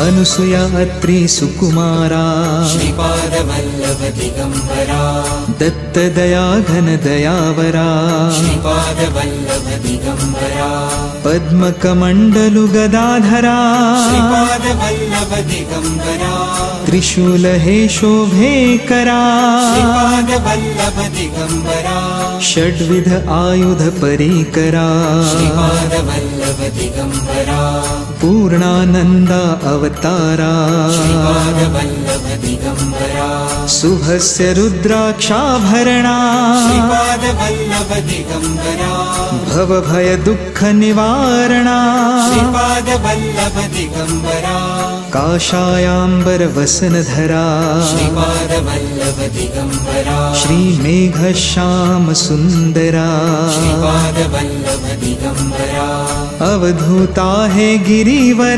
अनुसुया अत्रि सुकुमारा श्रीपादवल्लभ दिगंबरा दत्तदया घन दयावरा श्रीपादवल्लभ दिगंबरा पद्मकमण्डलु गदाधरा श्रीपादवल्लभ दिगंबरा त्रिशूल हे शोभेकरा श्रीपादवल्लभ दिगंबरा षड्विध आयुध परीकरा श्रीपादवल्लभ दिगंबरा पूर्णानन्दा अवतारा श्रीपादवल्लभ दिगंबरा शुभस्य रुद्राक्षाभरणा श्रीपादवल्लभ दिगंबरा भवभय दुःख निवारणा श्रीपादवल्लभ दिगंबरा काषायाम्बर वसनधरा श्रीपादवल्लभ दिगंबरा श्रीमेघश्याम सुन्दरा श्रीपादवल्लभ दिगंबरा अवधूता हे गिरिवरा।